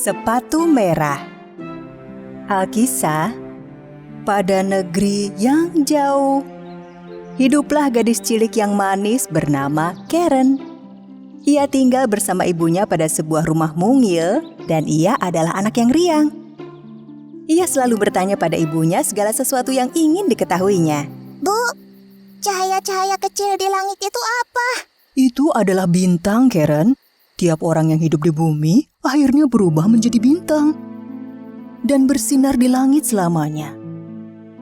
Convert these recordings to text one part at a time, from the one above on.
Sepatu merah. Alkisah, pada negeri yang jauh, hiduplah gadis cilik yang manis bernama Karen. Ia tinggal bersama ibunya pada sebuah rumah mungil dan ia adalah anak yang riang. Ia selalu bertanya pada ibunya segala sesuatu yang ingin diketahuinya. Bu, cahaya-cahaya kecil di langit itu apa? Itu adalah bintang, Karen. Tiap orang yang hidup di bumi akhirnya berubah menjadi bintang dan bersinar di langit selamanya.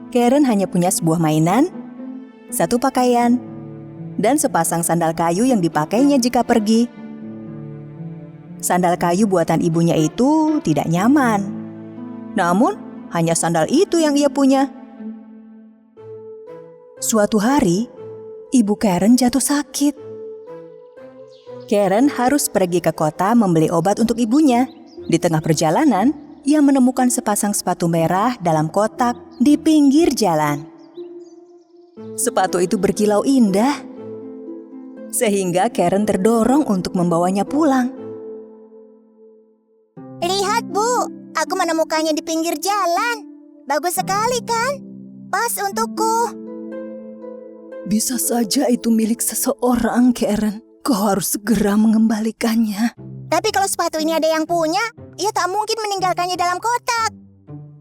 Karen hanya punya sebuah mainan, satu pakaian, dan sepasang sandal kayu yang dipakainya jika pergi. Sandal kayu buatan ibunya itu tidak nyaman. Namun, hanya sandal itu yang ia punya. Suatu hari, ibu Karen jatuh sakit. Karen harus pergi ke kota membeli obat untuk ibunya. Di tengah perjalanan, ia menemukan sepasang sepatu merah dalam kotak di pinggir jalan. Sepatu itu berkilau indah, sehingga Karen terdorong untuk membawanya pulang. Lihat, Bu, aku menemukannya di pinggir jalan. Bagus sekali kan? Pas untukku. Bisa saja itu milik seseorang, Karen. Kau harus segera mengembalikannya. Tapi kalau sepatu ini ada yang punya, ia tak mungkin meninggalkannya dalam kotak.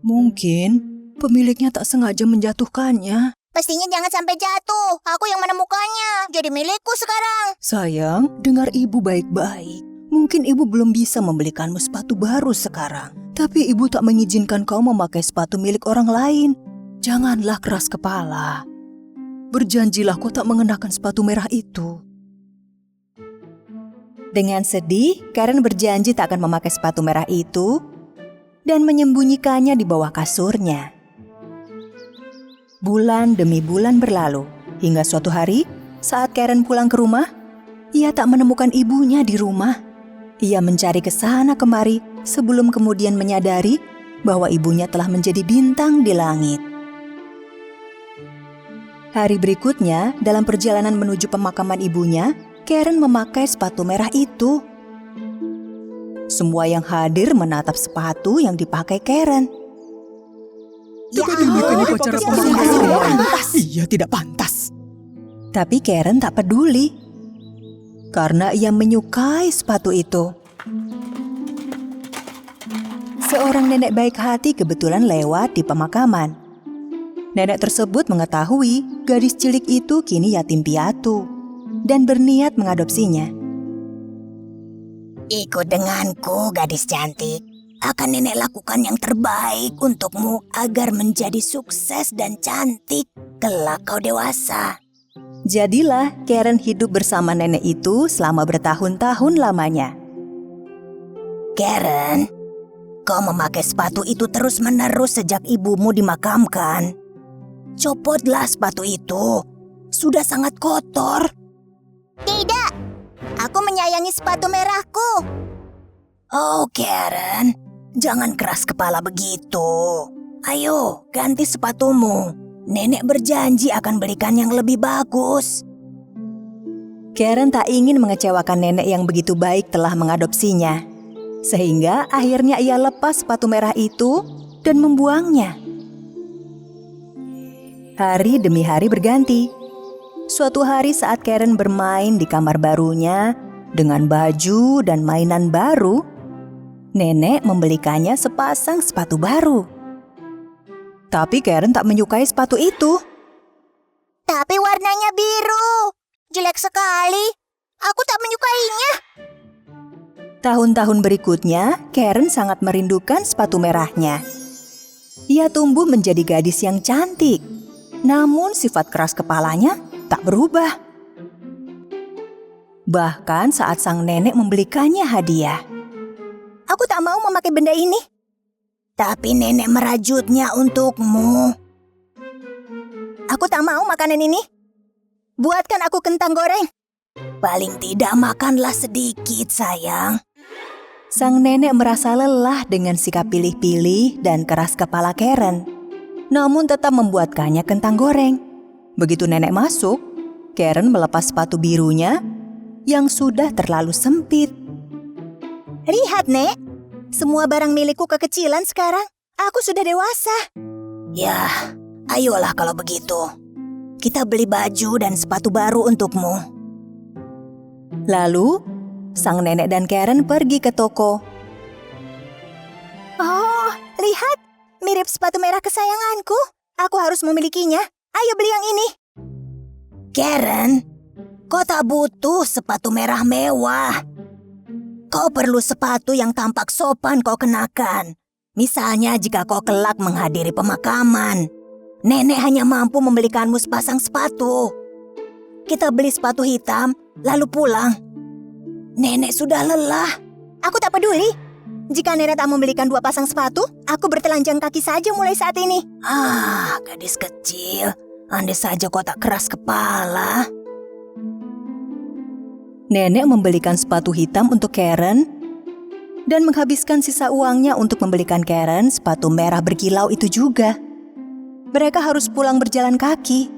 Mungkin pemiliknya tak sengaja menjatuhkannya. Pastinya jangan sampai jatuh. Aku yang menemukannya. Jadi milikku sekarang. Sayang, dengar ibu baik-baik. Mungkin ibu belum bisa membelikanmu sepatu baru sekarang. Tapi ibu tak mengizinkan kau memakai sepatu milik orang lain. Janganlah keras kepala. Berjanjilah kau tak mengenakan sepatu merah itu. Dengan sedih, Karen berjanji tak akan memakai sepatu merah itu dan menyembunyikannya di bawah kasurnya. Bulan demi bulan berlalu, hingga suatu hari saat Karen pulang ke rumah, ia tak menemukan ibunya di rumah. Ia mencari ke sana kemari sebelum kemudian menyadari bahwa ibunya telah menjadi bintang di langit. Hari berikutnya, dalam perjalanan menuju pemakaman ibunya, Karen memakai sepatu merah itu. Semua yang hadir menatap sepatu yang dipakai Karen. Iya, tidak pantas. Tapi Karen tak peduli, karena ia menyukai sepatu itu. Seorang nenek baik hati kebetulan lewat di pemakaman. Nenek tersebut mengetahui gadis cilik itu kini yatim piatu dan berniat mengadopsinya. Ikut denganku, gadis cantik. Akan nenek lakukan yang terbaik untukmu agar menjadi sukses dan cantik kelak kau dewasa. Jadilah Karen hidup bersama nenek itu selama bertahun-tahun lamanya. Karen, kau memakai sepatu itu terus-menerus sejak ibumu dimakamkan. Copotlah sepatu itu. Sudah sangat kotor. Tidak, aku menyayangi sepatu merahku. Oh, Karen, jangan keras kepala begitu. Ayo, ganti sepatumu. Nenek berjanji akan belikan yang lebih bagus. Karen tak ingin mengecewakan nenek yang begitu baik telah mengadopsinya. Sehingga akhirnya ia lepas sepatu merah itu dan membuangnya. Hari demi hari berganti. Suatu hari saat Karen bermain di kamar barunya dengan baju dan mainan baru, nenek membelikannya sepasang sepatu baru. Tapi Karen tak menyukai sepatu itu. Tapi warnanya biru. Jelek sekali. Aku tak menyukainya. Tahun-tahun berikutnya, Karen sangat merindukan sepatu merahnya. Ia tumbuh menjadi gadis yang cantik. Namun sifat keras kepalanya tak berubah. Bahkan saat sang nenek membelikannya hadiah. Aku tak mau memakai benda ini. Tapi nenek merajutnya untukmu. Aku tak mau makanan ini. Buatkan aku kentang goreng. Paling tidak makanlah sedikit, sayang. Sang nenek merasa lelah dengan sikap pilih-pilih dan keras kepala Karen. Namun tetap membuatkannya kentang goreng. Begitu nenek masuk, Karen melepas sepatu birunya yang sudah terlalu sempit. Lihat, Nek. Semua barang milikku kekecilan sekarang. Aku sudah dewasa. Ya, ayolah kalau begitu. Kita beli baju dan sepatu baru untukmu. Lalu, sang nenek dan Karen pergi ke toko. Oh, lihat. Mirip sepatu merah kesayanganku. Aku harus memilikinya. Ayo beli yang ini. Karen, kau tak butuh sepatu merah mewah. Kau perlu sepatu yang tampak sopan kau kenakan. Misalnya jika kau kelak menghadiri pemakaman. Nenek hanya mampu membelikanmu sepasang sepatu. Kita beli sepatu hitam, lalu pulang. Nenek sudah lelah. Aku tak peduli. Jika nenek tak membelikan 2 pasang sepatu, aku bertelanjang kaki saja mulai saat ini. Gadis kecil. Andai saja kau tak keras kepala. Nenek membelikan sepatu hitam untuk Karen dan menghabiskan sisa uangnya untuk membelikan Karen sepatu merah berkilau itu juga. Mereka harus pulang berjalan kaki.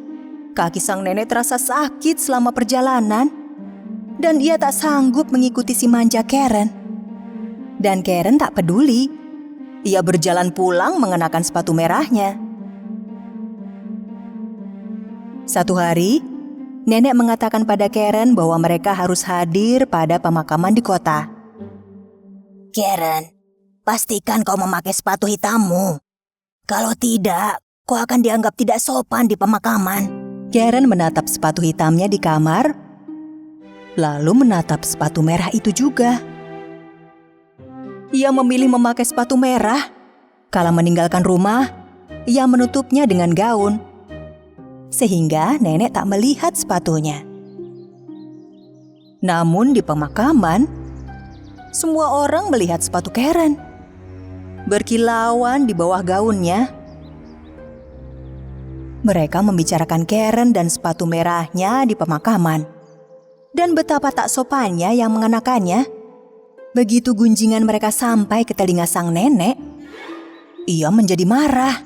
Kaki sang nenek terasa sakit selama perjalanan dan ia tak sanggup mengikuti si manja Karen. Dan Karen tak peduli. Ia berjalan pulang mengenakan sepatu merahnya. Satu hari, nenek mengatakan pada Karen bahwa mereka harus hadir pada pemakaman di kota. Karen, pastikan kau memakai sepatu hitammu. Kalau tidak, kau akan dianggap tidak sopan di pemakaman. Karen menatap sepatu hitamnya di kamar, lalu menatap sepatu merah itu juga. Ia memilih memakai sepatu merah. Kala meninggalkan rumah, ia menutupnya dengan gaun. Sehingga nenek tak melihat sepatunya. Namun di pemakaman, semua orang melihat sepatu Karen. Berkilauan di bawah gaunnya. Mereka membicarakan Karen dan sepatu merahnya di pemakaman. Dan betapa tak sopannya yang mengenakannya. Begitu gunjingan mereka sampai ke telinga sang nenek, ia menjadi marah.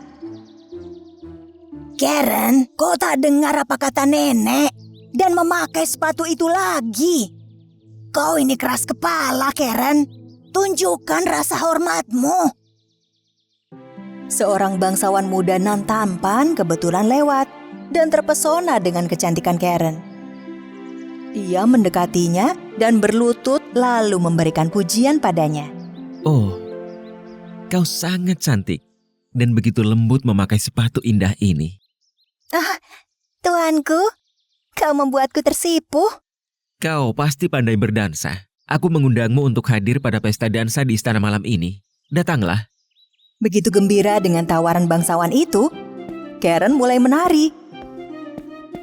Karen, kau tak dengar apa kata nenek dan memakai sepatu itu lagi. Kau ini keras kepala, Karen. Tunjukkan rasa hormatmu. Seorang bangsawan muda nan tampan kebetulan lewat dan terpesona dengan kecantikan Karen. Ia mendekatinya dan berlutut lalu memberikan pujian padanya. Oh, kau sangat cantik dan begitu lembut memakai sepatu indah ini. Tuanku, kau membuatku tersipu. Kau pasti pandai berdansa. Aku mengundangmu untuk hadir pada pesta dansa di istana malam ini. Datanglah. Begitu gembira dengan tawaran bangsawan itu, Karen mulai menari.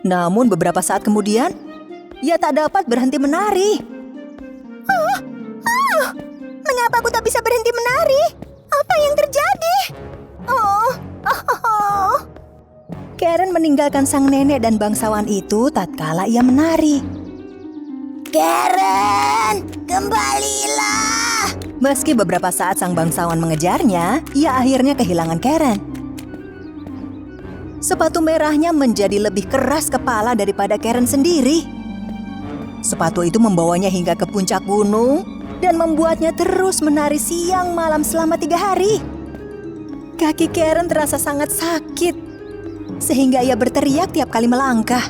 Namun beberapa saat kemudian, ia tak dapat berhenti menari. Mengapa aku tak bisa berhenti menari? Apa yang terjadi? Karen meninggalkan sang nenek dan bangsawan itu tatkala ia menari. Karen, kembalilah. Meski beberapa saat sang bangsawan mengejarnya, ia akhirnya kehilangan Karen. Sepatu merahnya menjadi lebih keras kepala daripada Karen sendiri. Sepatu itu membawanya hingga ke puncak gunung dan membuatnya terus menari siang malam selama 3 hari. Kaki Karen terasa sangat sakit, sehingga ia berteriak tiap kali melangkah.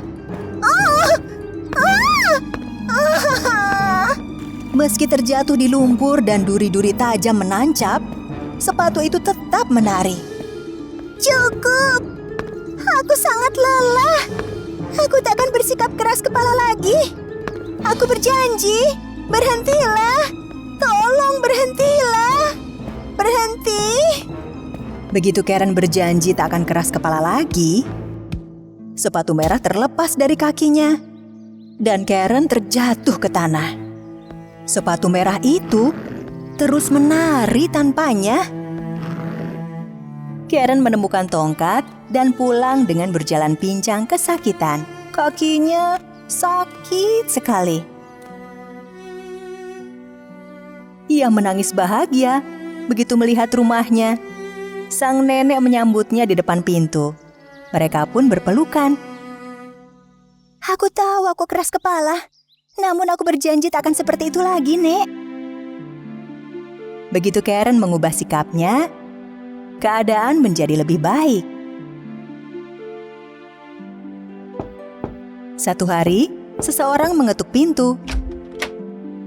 Meski terjatuh di lumpur dan duri-duri tajam menancap, sepatu itu tetap menari. Cukup. Aku sangat lelah. Aku tak akan bersikap keras kepala lagi. Aku berjanji. Berhentilah. Tolong berhentilah. Berhenti. Begitu Karen berjanji tak akan keras kepala lagi, sepatu merah terlepas dari kakinya dan Karen terjatuh ke tanah. Sepatu merah itu terus menari tanpanya. Karen menemukan tongkat dan pulang dengan berjalan pincang kesakitan. Kakinya sakit sekali. Ia menangis bahagia begitu melihat rumahnya. Sang nenek menyambutnya di depan pintu. Mereka pun berpelukan. Aku tahu aku keras kepala. Namun aku berjanji tak akan seperti itu lagi, Nek. Begitu Karen mengubah sikapnya, keadaan menjadi lebih baik. Satu hari, seseorang mengetuk pintu.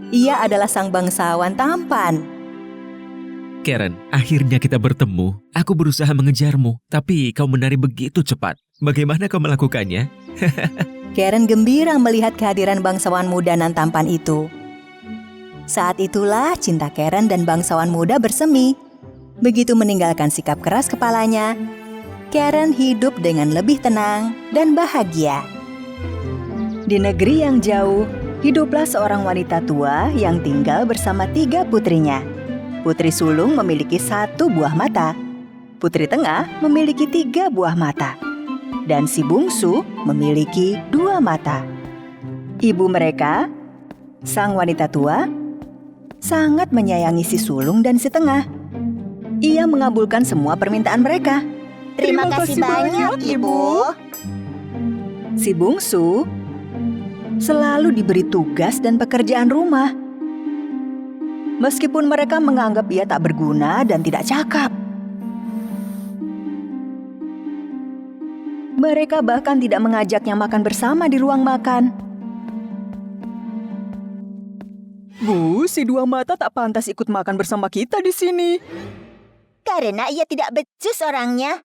Ia adalah sang bangsawan tampan. Karen, akhirnya kita bertemu. Aku berusaha mengejarmu, tapi kau menari begitu cepat. Bagaimana kau melakukannya? Karen gembira melihat kehadiran bangsawan muda nan tampan itu. Saat itulah cinta Karen dan bangsawan muda bersemi. Begitu meninggalkan sikap keras kepalanya, Karen hidup dengan lebih tenang dan bahagia. Di negeri yang jauh, hiduplah seorang wanita tua yang tinggal bersama 3 putrinya. Putri sulung memiliki 1 buah mata, putri tengah memiliki 3 buah mata, dan si bungsu memiliki 2 mata. Ibu mereka, sang wanita tua, sangat menyayangi si sulung dan si tengah. Ia mengabulkan semua permintaan mereka. Terima kasih banyak, Ibu. Si bungsu selalu diberi tugas dan pekerjaan rumah. Meskipun mereka menganggap ia tak berguna dan tidak cakap. Mereka bahkan tidak mengajaknya makan bersama di ruang makan. Bu, si 2 mata tak pantas ikut makan bersama kita di sini. Karena ia tidak becus orangnya.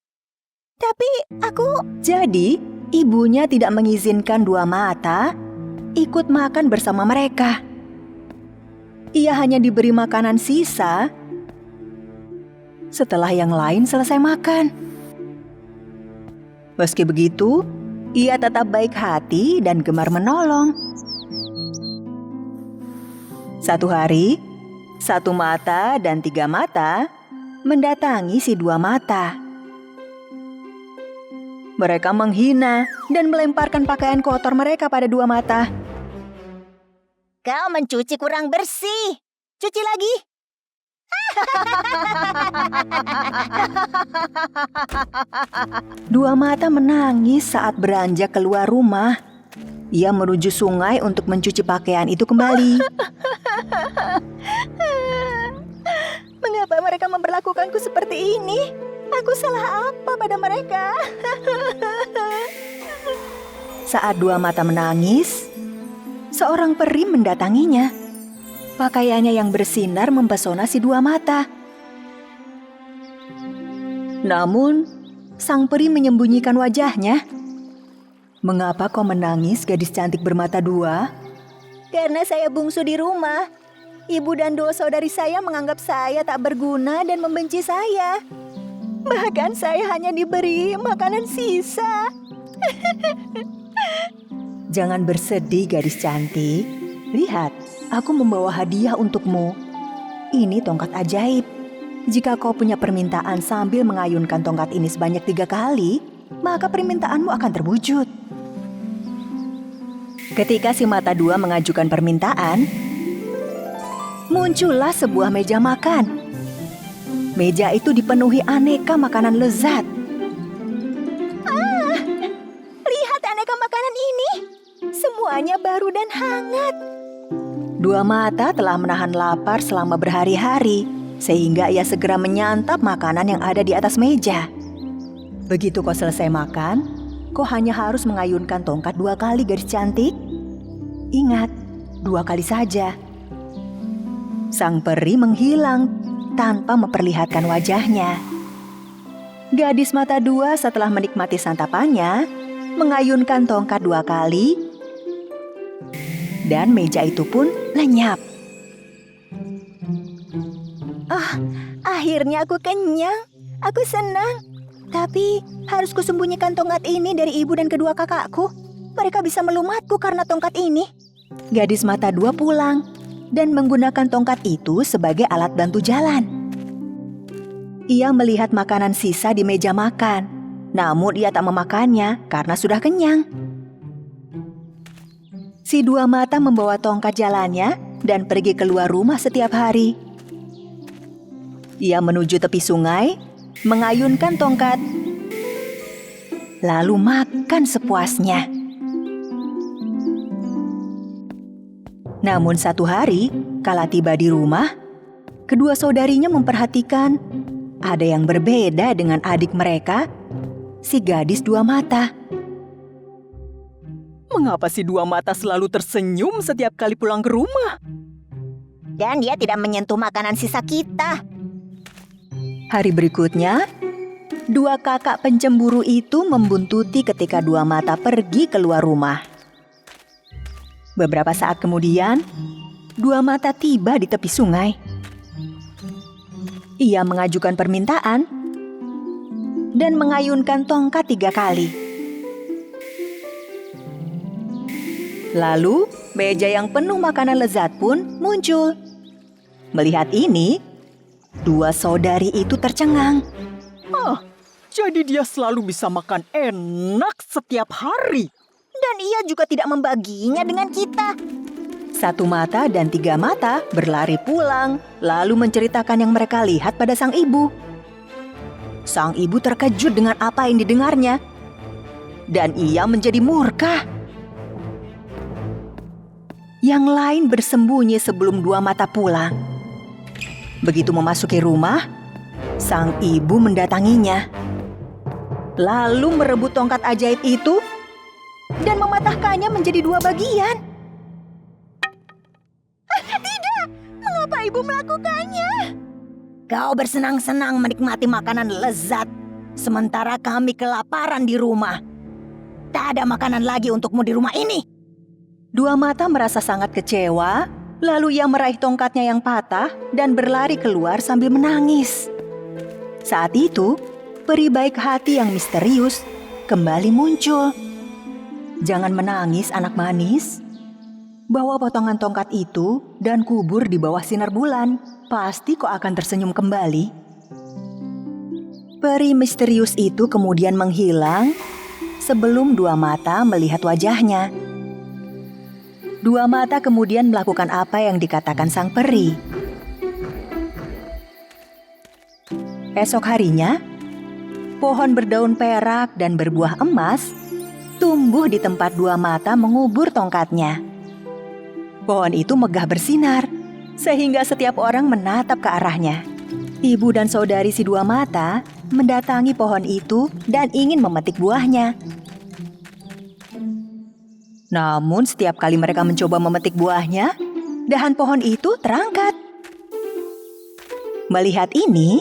Tapi aku... Jadi, ibunya tidak mengizinkan 2 mata ikut makan bersama mereka. Ia hanya diberi makanan sisa setelah yang lain selesai makan. Meski begitu, ia tetap baik hati dan gemar menolong. Satu hari, 1 mata dan 3 mata mendatangi si 2 mata. Mereka menghina dan melemparkan pakaian kotor mereka pada 2 mata. Kau mencuci kurang bersih. Cuci lagi. 2 mata menangis saat beranjak keluar rumah. Ia menuju sungai untuk mencuci pakaian itu kembali. Mengapa mereka memperlakukanku seperti ini? Aku salah apa pada mereka? Saat 2 mata menangis, seorang peri mendatanginya. Pakaiannya yang bersinar mempesona si 2 mata. Namun, sang peri menyembunyikan wajahnya. Mengapa kau menangis, gadis cantik bermata 2? Karena saya bungsu di rumah. Ibu dan 2 saudari saya menganggap saya tak berguna dan membenci saya. Bahkan saya hanya diberi makanan sisa. Jangan bersedih, gadis cantik. Lihat, aku membawa hadiah untukmu. Ini tongkat ajaib. Jika kau punya permintaan sambil mengayunkan tongkat ini sebanyak 3 kali, maka permintaanmu akan terwujud. Ketika si mata 2 mengajukan permintaan, muncullah sebuah meja makan. Meja itu dipenuhi aneka makanan lezat. Lihat aneka makanan ini. Semuanya baru dan hangat. 2 mata telah menahan lapar selama berhari-hari, sehingga ia segera menyantap makanan yang ada di atas meja. Begitu kau selesai makan, kau hanya harus mengayunkan tongkat 2 kali, gadis cantik. Ingat, 2 kali saja. Sang peri menghilang tanpa memperlihatkan wajahnya. Gadis mata 2 setelah menikmati santapannya, mengayunkan tongkat 2 kali, dan meja itu pun lenyap. Akhirnya aku kenyang. Aku senang. Tapi harus kusembunyikan tongkat ini dari ibu dan kedua kakakku. Mereka bisa melumatku karena tongkat ini. Gadis mata 2 pulang dan menggunakan tongkat itu sebagai alat bantu jalan. Ia melihat makanan sisa di meja makan, namun ia tak memakannya karena sudah kenyang. Si 2 mata membawa tongkat jalannya dan pergi keluar rumah setiap hari. Ia menuju tepi sungai, mengayunkan tongkat, lalu makan sepuasnya. Namun satu hari, kala tiba di rumah, kedua saudarinya memperhatikan ada yang berbeda dengan adik mereka, si gadis dua mata. Mengapa si dua mata selalu tersenyum setiap kali pulang ke rumah? Dan dia tidak menyentuh makanan sisa kita. Hari berikutnya, dua kakak pencemburu itu membuntuti ketika dua mata pergi keluar rumah. Beberapa saat kemudian, dua mata tiba di tepi sungai. Ia mengajukan permintaan dan mengayunkan tongkat 3 kali. Lalu, meja yang penuh makanan lezat pun muncul. Melihat ini, dua saudari itu tercengang. Jadi dia selalu bisa makan enak setiap hari. Dan ia juga tidak membaginya dengan kita. Satu mata dan 3 mata berlari pulang, lalu menceritakan yang mereka lihat pada sang ibu. Sang ibu terkejut dengan apa yang didengarnya, dan ia menjadi murka. Yang lain bersembunyi sebelum dua mata pulang. Begitu memasuki rumah, sang ibu mendatanginya. Lalu merebut tongkat ajaib itu dan mematahkannya menjadi 2 bagian. Tidak, mengapa ibu melakukannya? Kau bersenang-senang menikmati makanan lezat, sementara kami kelaparan di rumah. Tak ada makanan lagi untukmu di rumah ini. Dua mata merasa sangat kecewa, lalu ia meraih tongkatnya yang patah dan berlari keluar sambil menangis. Saat itu, peri baik hati yang misterius kembali muncul. Jangan menangis, anak manis. Bawa potongan tongkat itu dan kubur di bawah sinar bulan. Pasti kau akan tersenyum kembali. Peri misterius itu kemudian menghilang sebelum dua mata melihat wajahnya. Dua mata kemudian melakukan apa yang dikatakan sang peri. Esok harinya, pohon berdaun perak dan berbuah emas tumbuh di tempat dua mata mengubur tongkatnya. Pohon itu megah bersinar, sehingga setiap orang menatap ke arahnya. Ibu dan saudari si dua mata mendatangi pohon itu dan ingin memetik buahnya. Namun setiap kali mereka mencoba memetik buahnya, dahan pohon itu terangkat. Melihat ini,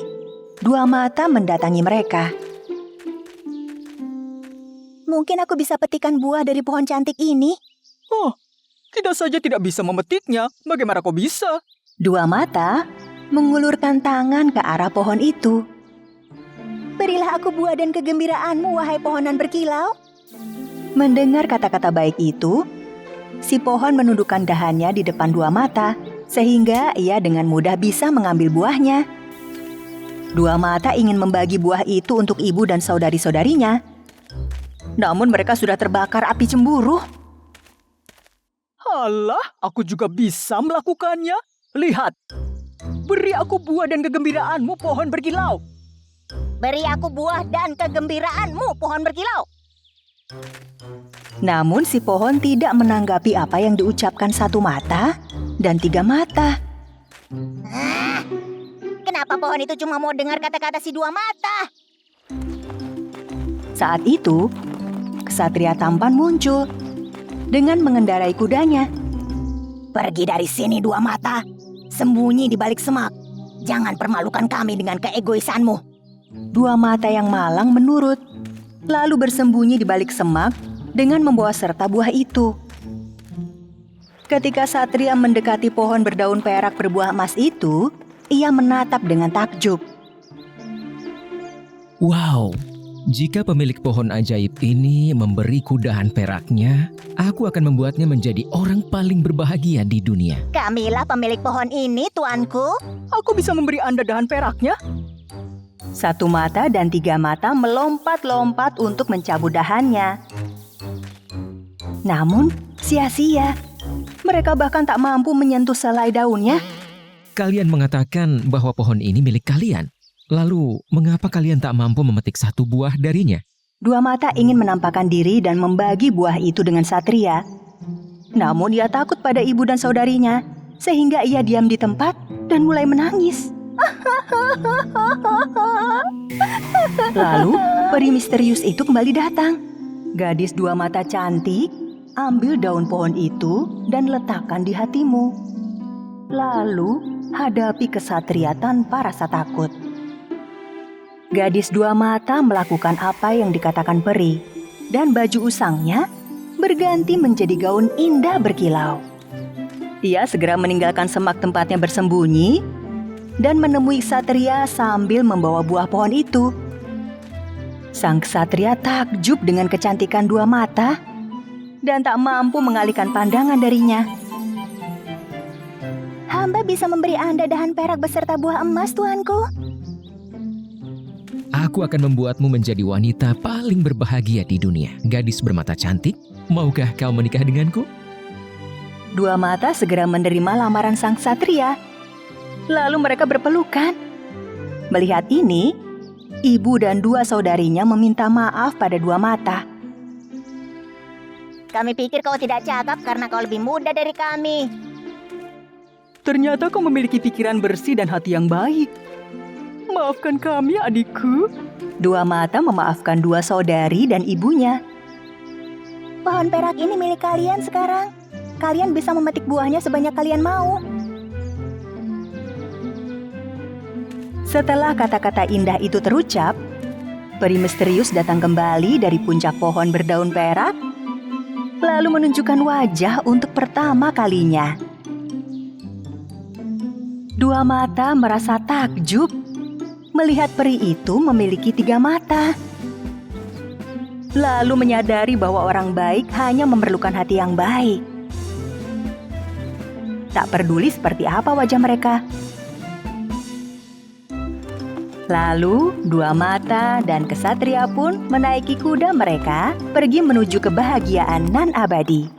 dua mata mendatangi mereka. Mungkin aku bisa petikan buah dari pohon cantik ini. Kita saja tidak bisa memetiknya. Bagaimana kau bisa? Dua mata mengulurkan tangan ke arah pohon itu. Berilah aku buah dan kegembiraanmu, wahai pohonan berkilau. Mendengar kata-kata baik itu, si pohon menundukkan dahannya di depan dua mata, sehingga ia dengan mudah bisa mengambil buahnya. Dua mata ingin membagi buah itu untuk ibu dan saudari-saudarinya. Namun mereka sudah terbakar api cemburu. Alah, aku juga bisa melakukannya. Lihat, beri aku buah dan kegembiraanmu, pohon berkilau. Beri aku buah dan kegembiraanmu, pohon berkilau. Namun si pohon tidak menanggapi apa yang diucapkan satu mata dan tiga mata. Kenapa pohon itu cuma mau dengar kata-kata si dua mata? Saat itu, kesatria tampan muncul dengan mengendarai kudanya. Pergi dari sini dua mata, sembunyi di balik semak. Jangan permalukan kami dengan keegoisanmu. Dua mata yang malang menurut, lalu bersembunyi di balik semak dengan membawa serta buah itu. Ketika satria mendekati pohon berdaun perak berbuah emas itu, ia menatap dengan takjub. Wow, jika pemilik pohon ajaib ini memberiku dahan peraknya, aku akan membuatnya menjadi orang paling berbahagia di dunia. Kamilah pemilik pohon ini, tuanku. Aku bisa memberi Anda dahan peraknya. Satu mata dan tiga mata melompat-lompat untuk mencabut dahannya. Namun, sia-sia. Mereka bahkan tak mampu menyentuh selai daunnya. Kalian mengatakan bahwa pohon ini milik kalian. Lalu, mengapa kalian tak mampu memetik satu buah darinya? Dua mata ingin menampakkan diri dan membagi buah itu dengan satria. Namun ia takut pada ibu dan saudarinya, sehingga ia diam di tempat dan mulai menangis. Lalu, peri misterius itu kembali datang. Gadis dua mata cantik, ambil daun pohon itu dan letakkan di hatimu. Lalu, hadapi kesatria tanpa rasa takut. Gadis dua mata melakukan apa yang dikatakan peri, dan baju usangnya berganti menjadi gaun indah berkilau. Ia segera meninggalkan semak tempatnya bersembunyi dan menemui ksatria sambil membawa buah pohon itu. Sang ksatria takjub dengan kecantikan dua mata dan tak mampu mengalihkan pandangan darinya. Hamba bisa memberi Anda dahan perak beserta buah emas, tuanku. Aku akan membuatmu menjadi wanita paling berbahagia di dunia. Gadis bermata cantik, maukah kau menikah denganku? Dua mata segera menerima lamaran sang ksatria. Lalu mereka berpelukan. Melihat ini, ibu dan dua saudarinya meminta maaf pada dua mata. Kami pikir kau tidak cakap karena kau lebih muda dari kami. Ternyata kau memiliki pikiran bersih dan hati yang baik. Maafkan kami, adikku. Dua mata memaafkan dua saudari dan ibunya. Pohon perak ini milik kalian sekarang. Kalian bisa memetik buahnya sebanyak kalian mau. Setelah kata-kata indah itu terucap, peri misterius datang kembali dari puncak pohon berdaun perak, lalu menunjukkan wajah untuk pertama kalinya. Dua mata merasa takjub melihat peri itu memiliki 3 mata. Lalu menyadari bahwa orang baik hanya memerlukan hati yang baik. Tak peduli seperti apa wajah mereka. Lalu, dua mata dan ksatria pun menaiki kuda mereka pergi menuju kebahagiaan nan abadi.